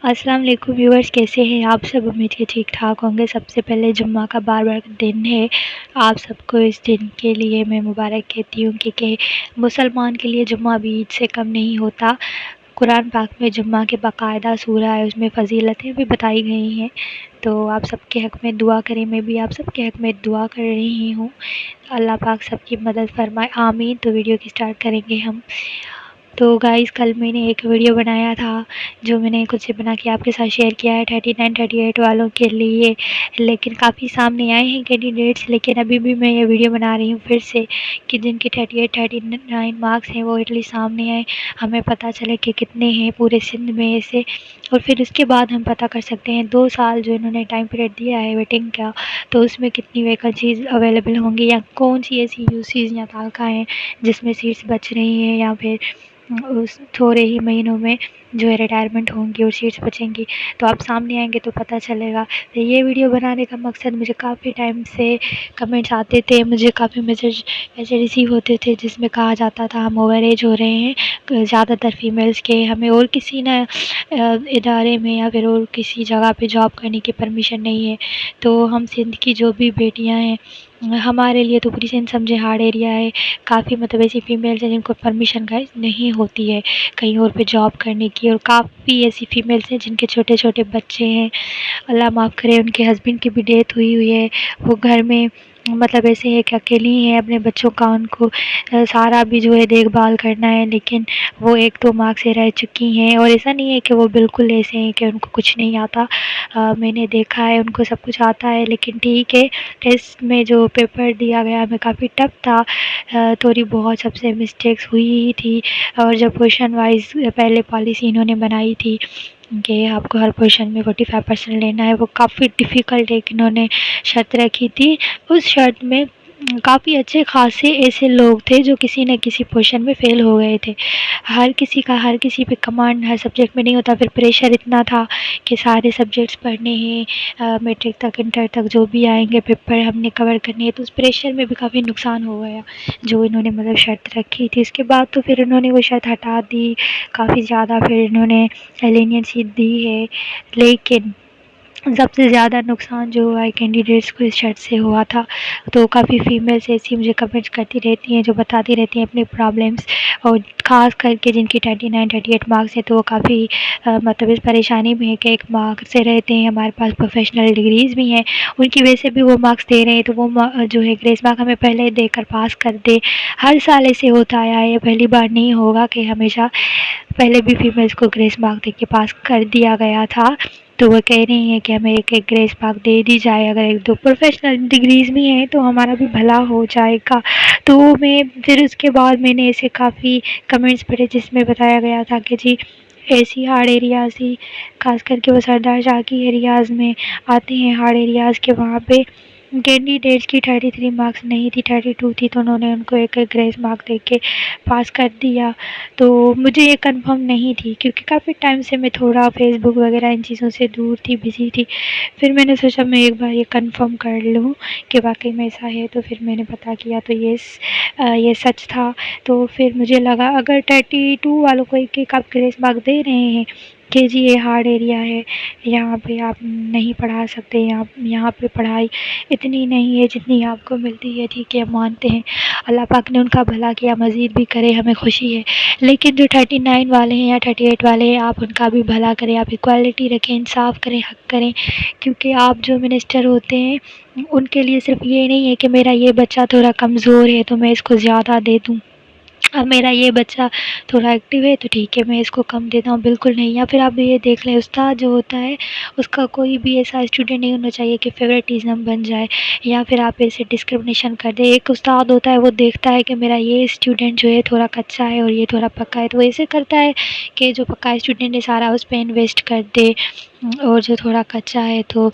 السلام علیکم ویورز، کیسے ہیں آپ سب؟ امید کے ٹھیک ٹھاک ہوں گے۔ سب سے پہلے جمعہ کا بار دن ہے، آپ سب کو اس دن کے لیے میں مبارک کہتی ہوں، کیونکہ مسلمان کے لیے جمعہ بھی عید سے کم نہیں ہوتا۔ قرآن پاک میں جمعہ کے باقاعدہ سورہ ہے، اس میں فضیلتیں بھی بتائی گئی ہیں، تو آپ سب کے حق میں دعا کریں۔ میں بھی آپ سب کے حق میں دعا کر رہی ہوں، اللہ پاک سب کی مدد فرمائے، آمین۔ تو ویڈیو کی سٹارٹ کریں گے ہم۔ تو گائز، کل میں نے ایک ویڈیو بنایا تھا جو میں نے خود سے بنا کے آپ کے ساتھ شیئر کیا ہے 39-38 والوں کے لیے، لیکن کافی سامنے آئے ہیں کینڈیڈیٹس، لیکن ابھی بھی میں یہ ویڈیو بنا رہی ہوں پھر سے کہ جن کے 38-39 مارکس ہیں وہ ایٹلی سامنے آئے، ہمیں پتہ چلے کہ کتنے ہیں پورے سندھ میں ایسے، اور پھر اس کے بعد ہم پتہ کر سکتے ہیں 2 سال جو انہوں نے ٹائم پیریڈ دیا ہے ویٹنگ کا، تو اس میں کتنی ویکنسیز اویلیبل ہوں گی، یا کون سی ایسی یوسیز یا تعلقہ ہیں جس میں سیٹس بچ رہی ہیں، یا پھر اس تھوڑے ہی مہینوں میں جو ہے ریٹائرمنٹ ہوں گی اور سیٹس بچیں گی، تو آپ سامنے آئیں گے تو پتہ چلے گا۔ تو یہ ویڈیو بنانے کا مقصد، مجھے کافی ٹائم سے کمنٹس آتے تھے، مجھے کافی میسج ایسے ریسیو ہوتے تھے جس میں کہا جاتا تھا ہم اوور ایج ہو رہے ہیں، زیادہ تر فیمیلز کے، ہمیں اور کسی نہ ادارے میں یا پھر اور کسی جگہ پہ جاب کرنے کی پرمیشن نہیں ہے، تو ہم سندھ کی جو بھی بیٹیاں ہیں، ہمارے لیے تو پوری سندھ سمجھے ہارڈ ایریا ہے، کافی مطلب ایسی فیمیلز ہیں جن کو پرمیشن نہیں ہوتی ہے کہیں اور پہ جاب کرنے کی، اور کافی ایسی فیمیلز ہیں جن کے چھوٹے چھوٹے بچے ہیں، اللہ معاف کرے ان کے ہسبینڈ کی بھی ڈیتھ ہوئی ہے، وہ گھر میں مطلب ایسے ہے کہ اکیلی ہیں، اپنے بچوں کا ان کو سارا بھی جو ہے دیکھ بھال کرنا ہے، لیکن وہ 1-2 مارکس سے رہ چکی ہیں، اور ایسا نہیں ہے کہ وہ بالکل ایسے ہیں کہ ان کو کچھ نہیں آتا، میں نے دیکھا ہے ان کو سب کچھ آتا ہے، لیکن ٹھیک ہے، ٹیسٹ میں جو پیپر دیا گیا ہمیں کافی ٹف تھا، تھوڑی بہت سب سے مسٹیکس ہوئی ہی تھی، اور جب کویشچن وائز پہلے پالیسی انہوں نے بنائی تھی کہ آپ کو ہر پوزیشن میں 45% لینا ہے، وہ کافی ڈیفیکلٹ ایک انہوں نے شرط رکھی تھی، اس شرط میں کافی اچھے خاصے ایسے لوگ تھے جو کسی نہ کسی پوزیشن میں فیل ہو گئے تھے، ہر کسی پہ کمانڈ ہر سبجیکٹ میں نہیں ہوتا، پھر پریشر اتنا تھا کہ سارے سبجیکٹس پڑھنے ہیں، میٹرک تک انٹر تک جو بھی آئیں گے پیپر ہم نے کور کرنے ہیں، تو اس پریشر میں بھی کافی نقصان ہو گیا جو انہوں نے مطلب شرط رکھی تھی۔ اس کے بعد تو پھر انہوں نے وہ شرط ہٹا دی، کافی زیادہ پھر انہوں نے لینینسی دی ہے، لیکن سب سے زیادہ نقصان جو ہوا ہے کینڈیڈیٹس کو اس شرط سے ہوا تھا، تو کافی فیمیلس ایسی مجھے کمنٹس کرتی رہتی ہیں جو بتاتی رہتی ہیں اپنے پرابلمس، اور خاص کر کے جن کی 39-38 مارکس ہیں تو وہ کافی مطلب اس پریشانی میں ہے کہ 1 مارک سے رہتے ہیں، ہمارے پاس پروفیشنل ڈگریز بھی ہیں، ان کی وجہ سے بھی وہ مارکس دے رہے ہیں، تو وہ جو ہے گریس مارک ہمیں پہلے دے کر پاس کر دے، ہر سال ایسے ہوتا آیا ہے، پہلی بار نہیں ہوگا کہ ہمیشہ پہلے بھی فیمیلس کو گریس مارک دے کے پاس کر دیا گیا تھا، تو وہ کہہ رہی ہیں کہ ہمیں ایک گریس مارک دے دی جائے، اگر 1-2 پروفیشنل ڈگریز بھی ہیں تو ہمارا بھی بھلا ہو جائے گا۔ تو میں پھر اس کے بعد میں نے ایسے کافی کمنٹس پڑھے جس میں بتایا گیا تھا کہ جی ایسی ہارڈ ایریاز ہی، خاص کر کے وہ سردار شاہ کی ایریاز میں آتے ہیں ہارڈ ایریاز کے، وہاں پہ کینڈیڈیٹس کی 33 مارکس نہیں تھی، 32 تھی، تو انہوں نے ان کو ایک گریس مارک دے کے پاس کر دیا۔ تو مجھے یہ کنفرم نہیں تھی کیونکہ کافی ٹائم سے میں تھوڑا فیس بک وغیرہ ان چیزوں سے دور تھی، بزی تھی، پھر میں نے سوچا میں ایک بار یہ کنفرم کر لوں کہ واقعی میں ایسا ہے، تو پھر میں نے پتہ کیا تو یہ سچ تھا، تو پھر مجھے لگا اگر 32 والوں کو ایک آپ گریس مارک دے رہے ہیں کہ جی یہ ہارڈ ایریا ہے، یہاں پہ آپ نہیں پڑھا سکتے، یہاں پہ پڑھائی اتنی نہیں ہے جتنی آپ کو ملتی ہے، ٹھیک ہے ہم مانتے ہیں، اللہ پاک نے ان کا بھلا کیا، مزید بھی کرے، ہمیں خوشی ہے، لیکن جو 39 والے ہیں یا 38 والے ہیں آپ ان کا بھی بھلا کریں، آپ ایکوالٹی رکھیں، انصاف کریں، حق کریں، کیونکہ آپ جو منسٹر ہوتے ہیں ان کے لیے صرف یہ نہیں ہے کہ میرا یہ بچہ تھوڑا کمزور ہے تو میں اس کو زیادہ دے دوں، اب میرا یہ بچہ تھوڑا ایکٹیو ہے تو ٹھیک ہے میں اس کو کم دیتا ہوں، بالکل نہیں۔ یا پھر آپ یہ دیکھ لیں استاد جو ہوتا ہے اس کا کوئی بھی ایسا اسٹوڈنٹ نہیں ہونا چاہیے کہ فیوریٹزم بن جائے یا پھر آپ ایسے ڈسکرمنیشن کر دیں، ایک استاد ہوتا ہے وہ دیکھتا ہے کہ میرا یہ اسٹوڈنٹ جو ہے تھوڑا کچا ہے اور یہ تھوڑا پکا ہے، تو وہ ایسے کرتا ہے کہ جو پکا اسٹوڈنٹ ہے سارا اس پہ انویسٹ کر دے، اور جو تھوڑا کچا ہے تو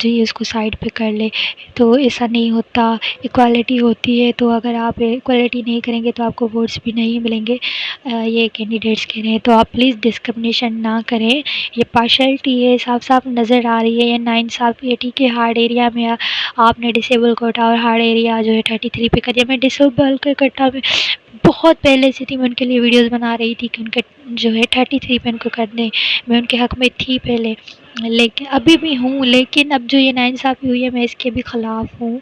جی اس کو سائڈ پہ کر لے، تو ایسا نہیں ہوتا، ایکوالٹی ہوتی ہے، تو اگر آپ ایکوالٹی نہیں کریں گے تو آپ کو ووٹ نوٹس بھی نہیں ملیں گے، یہ کینڈیڈیٹس کہہ رہے ہیں۔ تو آپ پلیز ڈسکرمنیشن نہ کریں، یہ پارشلٹی ہے، صاف صاف نظر آ رہی ہے، یہ ناانصافی ہے۔ ٹھیک ہے، ہارڈ ایریا میں آپ نے ڈسیبل کوٹا اور ہارڈ ایریا جو ہے 33 پہ کر دیا۔ میں ڈسیبل کے کوٹا میں بہت پہلے سے تھی، میں ان کے لیے ویڈیوز بنا رہی تھی کہ ان کے جو ہے 33 پہ ان کو کر دیں، میں ان کے حق میں تھی پہلے، لیکن ابھی بھی ہوں، لیکن اب جو یہ ناانصافی ہوئی ہے میں اس کے بھی خلاف ہوں۔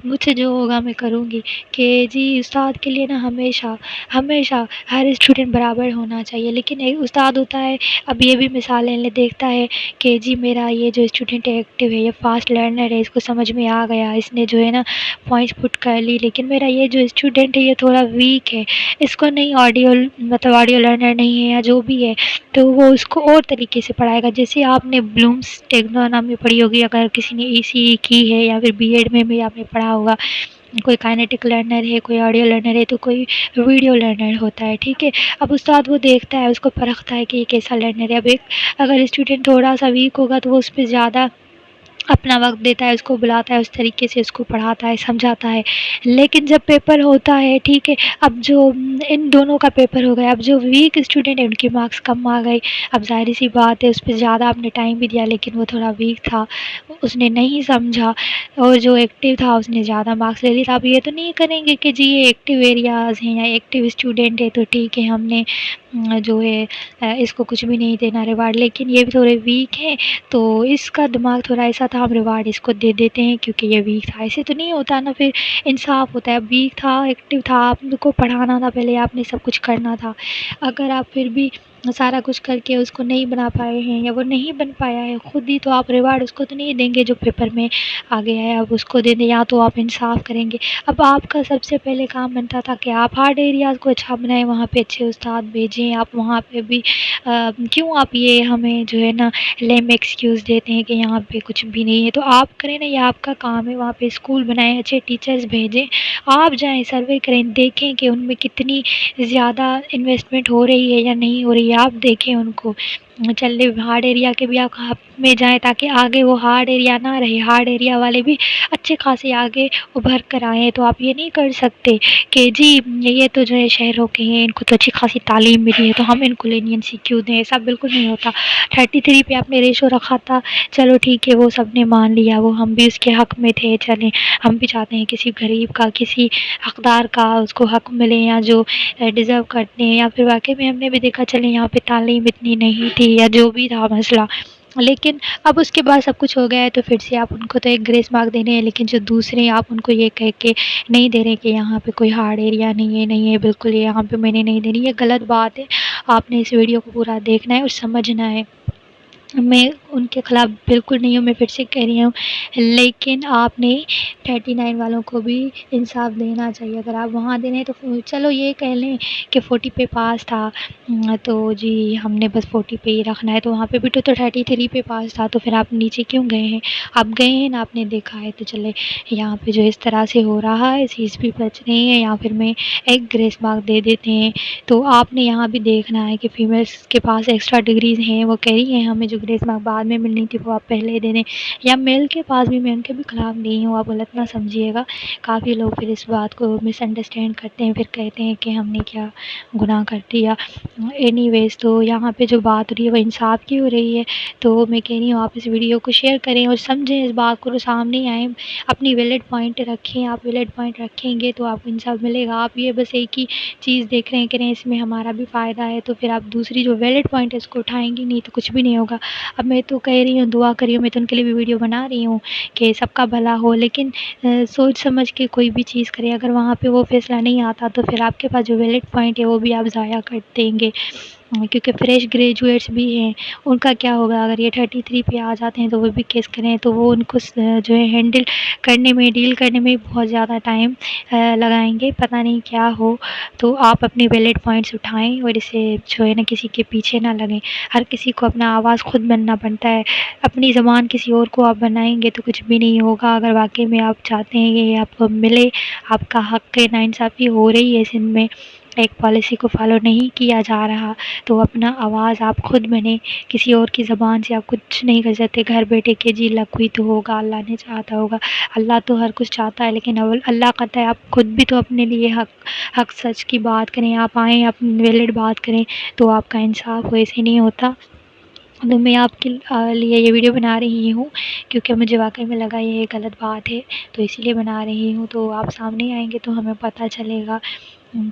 مجھ سے جو ہوگا میں کروں گی کہ جی استاد کے لیے نا ہمیشہ ہمیشہ ہر اسٹوڈنٹ برابر ہونا چاہیے، لیکن ایک استاد ہوتا ہے، اب یہ بھی مثالیں دیکھتا ہے کہ جی میرا یہ جو اسٹوڈنٹ ایکٹیو ہے، یہ فاسٹ لرنر ہے، اس کو سمجھ میں آ گیا، اس نے جو ہے نا پوائنٹس پٹ کر لی، لیکن میرا یہ جو اسٹوڈنٹ ہے یہ تھوڑا ویک ہے، اس کو نہیں آڈیو لرنر نہیں ہے یا جو بھی ہے، تو وہ اس کو اور طریقے سے پڑھائے گا۔ جیسے آپ نے بلومس ٹیکنونامی پڑھی ہوگی، اگر کسی نے ای سی ای کی ہے یا پھر بی ایڈ میں بھی آپ نے پڑھا ہوگا، کوئی کائنیٹک لرنر ہے، کوئی آڈیو لرنر ہے، تو کوئی ویڈیو لرنر ہوتا ہے۔ ٹھیک ہے، اب استاد وہ دیکھتا ہے، اس کو پرکھتا ہے کہ یہ کیسا لرنر ہے۔ اب اگر اسٹوڈنٹ تھوڑا سا ویک ہوگا تو وہ اس پہ زیادہ اپنا وقت دیتا ہے، اس کو بلاتا ہے، اس طریقے سے اس کو پڑھاتا ہے، سمجھاتا ہے۔ لیکن جب پیپر ہوتا ہے، ٹھیک ہے، اب جو ان دونوں کا پیپر ہو گیا، اب جو ویک اسٹوڈنٹ ہے ان کی مارکس کم آ گئی، اب ظاہر سی بات ہے اس پہ زیادہ آپ نے ٹائم بھی دیا، لیکن وہ تھوڑا ویک تھا، اس نے نہیں سمجھا، اور جو ایکٹیو تھا اس نے زیادہ مارکس لے لی تھا۔ اب یہ تو نہیں کریں گے کہ جی یہ ایکٹیو ایریاز ہیں یا ایکٹیو اسٹوڈنٹ ہے تو ٹھیک ہے ہم نے جو ہے اس کو کچھ بھی نہیں دینا ریوارڈ، لیکن یہ بھی تھوڑے ویک ہیں تو اس کا دماغ تھوڑا ایسا تھا، ہم ریوارڈ اس کو دے دیتے ہیں کیونکہ یہ ویک تھا۔ ایسے تو نہیں ہوتا نا، پھر انصاف ہوتا ہے۔ اب ویک تھا، ایکٹیو تھا، آپ کو پڑھانا تھا، پہلے آپ نے سب کچھ کرنا تھا۔ اگر آپ پھر بھی سارا کچھ کر کے اس کو نہیں بنا پائے ہیں یا وہ نہیں بن پایا ہے خود ہی، تو آپ ریوارڈ اس کو تو نہیں دیں گے جو پیپر میں آ گیا ہے، اب اس کو دے دیں، یا تو آپ انصاف کریں گے۔ اب آپ کا سب سے پہلے کام بنتا تھا کہ آپ ہارڈ ایریاز کو اچھا بنائیں، وہاں پہ اچھے استاد بھیجیں، آپ وہاں پہ بھی کیوں آپ یہ ہمیں جو ہے نا لیم ایکسکیوز دیتے ہیں کہ یہاں پہ کچھ بھی نہیں ہے؟ تو آپ کریں نا، یہ آپ کا کام ہے، وہاں پہ اسکول بنائیں، اچھے ٹیچرز بھیجیں، آپ جائیں سروے کریں، دیکھیں کہ ان میں کتنی زیادہ انویسٹمنٹ ہو رہی ہے یا نہیں ہو رہی ہے، آپ دیکھیں ان کو۔ چلے ہارڈ ایریا کے بھی آپ میں جائیں تاکہ آگے وہ ہارڈ ایریا نہ رہے، ہارڈ ایریا والے بھی اچھے خاصے آگے ابھر کر آئیں۔ تو آپ یہ نہیں کر سکتے کہ جی یہ تو جو ہے شہروں کے ہیں، ان کو تو اچھی خاصی تعلیم ملی ہے تو ہم ان کو لینینسی کیوں دیں، ایسا بالکل نہیں ہوتا۔ 33 پہ آپ نے ریشو رکھا تھا، چلو ٹھیک ہے، وہ سب نے مان لیا، وہ ہم بھی اس کے حق میں تھے، چلیں ہم بھی چاہتے ہیں کسی غریب کا، کسی حقدار کا اس کو حق ملے، یا جو ڈیزرو کرتے ہیں، یا پھر واقعی میں ہم نے بھی دیکھا چلیں یہاں پہ تعلیم اتنی نہیں تھی یا جو بھی تھا مسئلہ، لیکن اب اس کے بعد سب کچھ ہو گیا ہے تو پھر سے آپ ان کو تو ایک گریس مارک دینے ہیں، لیکن جو دوسرے آپ ان کو یہ کہہ کے نہیں دے رہے کہ یہاں پہ کوئی ہارڈ ایریا نہیں ہے بالکل، یہاں پہ میں نے نہیں دینی، یہ غلط بات ہے۔ آپ نے اس ویڈیو کو پورا دیکھنا ہے اور سمجھنا ہے۔ میں ان کے خلاف بالکل نہیں ہوں، میں پھر سے کہہ رہی ہوں، لیکن آپ نے 39 والوں کو بھی انصاف دینا چاہیے۔ اگر آپ وہاں دے رہے ہیں تو چلو یہ کہہ لیں کہ 40 پہ پاس تھا تو جی ہم نے بس 40 پہ ہی رکھنا ہے، تو وہاں پہ بھی تو 33 پہ پاس تھا، تو پھر آپ نیچے کیوں گئے ہیں؟ آپ گئے ہیں نا، آپ نے دیکھا ہے، تو چلے یہاں پہ جو اس طرح سے ہو رہا ہے چیز بھی بچ رہی ہے، یا پھر میں ایک گریس مارک دے دیتے ہیں۔ تو آپ نے یہاں بھی دیکھنا ہے کہ فیمیلس کے پاس ایکسٹرا ڈگریز ہیں، وہ کہہ رہی ہیں ہمیں جو گریس مارک بعد میں ملنی تھی وہ آپ پہلے دے دیں، یا میل کے پاس بھی، میں ان کے بھی خلاف نہیں ہوں، آپ غلط نہ سمجھیے گا۔ کافی لوگ پھر اس بات کو مس انڈرسٹینڈ کرتے ہیں، پھر کہتے ہیں کہ ہم نے کیا گناہ کر دیا۔ اینی ویز تو یہاں پہ جو بات ہو رہی ہے وہ انصاف کی ہو رہی ہے، تو میں کہہ رہی ہوں آپ اس ویڈیو کو شیئر کریں اور سمجھیں اس بات کو، سامنے آئیں، اپنی ویلڈ پوائنٹ رکھیں، آپ ویلڈ پوائنٹ رکھیں گے تو آپ کو انصاف ملے گا۔ آپ یہ بس ایک ہی چیز دیکھ رہے ہیں کہ اس میں ہمارا بھی فائدہ ہے، تو پھر آپ دوسری جو ویلڈ پوائنٹ ہے اس کو اٹھائیں گی نہیں تو کچھ بھی نہیں ہوگا۔ اب میں تو کہہ رہی ہوں دعا کری ہوں، میں تو ان کے لیے بھی ویڈیو بنا رہی ہوں کہ سب کا بھلا ہو، لیکن سوچ سمجھ کے کوئی بھی چیز کرے، اگر وہاں پہ وہ فیصلہ نہیں آتا تو پھر آپ کے پاس جو ویلڈ پوائنٹ ہے وہ بھی آپ ضائع کر دیں گے، کیونکہ فریش گریجویٹس بھی ہیں، ان کا کیا ہوگا اگر یہ 33 پہ آ جاتے ہیں تو وہ بھی کیس کریں تو وہ ان کو جو ہے ہینڈل کرنے میں، ڈیل کرنے میں بہت زیادہ ٹائم لگائیں گے، پتہ نہیں کیا ہو۔ تو آپ اپنی ویلڈ پوائنٹس اٹھائیں اور اسے جو ہے نا کسی کے پیچھے نہ لگیں، ہر کسی کو اپنا آواز خود بننا پڑتا ہے، اپنی زبان کسی اور کو آپ بنائیں گے تو کچھ بھی نہیں ہوگا۔ اگر واقعی میں آپ چاہتے ہیں کہ آپ کو ملے، آپ کا حق ہے، ناانصافی ہو رہی ہے سندھ میں ایک پالیسی کو فالو نہیں کیا جا رہا تو اپنا آواز آپ خود بنیں، کسی اور کی زبان سے آپ کچھ نہیں کر سکتے. گھر بیٹھے کہ جی لک ہوئی تو ہوگا، اللہ نے چاہتا ہوگا. اللہ تو ہر کچھ چاہتا ہے، لیکن اللہ کہتا ہے آپ خود بھی تو اپنے لیے حق سچ کی بات کریں، آپ آئیں اپنی ویلڈ بات کریں تو آپ کا انصاف ویسے نہیں ہوتا. تو میں آپ کے لیے یہ ویڈیو بنا رہی ہوں کیونکہ مجھے واقعی میں لگا یہ غلط بات ہے، تو اسی لیے بنا رہی ہوں. تو آپ سامنے آئیں گے تو ہمیں پتہ چلے گا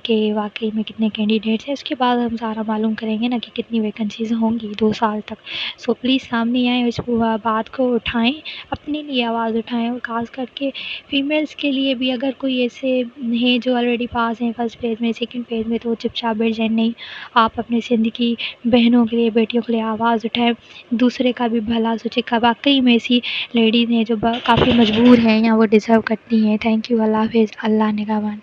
کہ واقعی میں کتنے کینڈیڈیٹس ہیں. اس کے بعد ہم سارا معلوم کریں گے نا کہ کتنی ویکنسیز ہوں گی 2 سال تک. سو پلیز سامنے آئیں، اس بات کو اٹھائیں، اپنے لیے آواز اٹھائیں. اور خاص کر کے فیمیلس کے لیے بھی، اگر کوئی ایسے ہیں جو آلریڈی پاس ہیں فرسٹ فیز میں، سیکنڈ فیز میں، تو چپ چاپ بیٹھ جائیں. نہیں، آپ اپنے زندگی بہنوں کے لیے، بیٹیوں کے لیے آواز اٹھائیں، دوسرے کا بھی بھلا سوچے. واقعی میں ایسی لیڈیز ہیں جو کافی مجبور ہیں یا وہ ڈیزرو کرتی ہیں. Thank you. اللہ حافظ. اللہ نگہبان.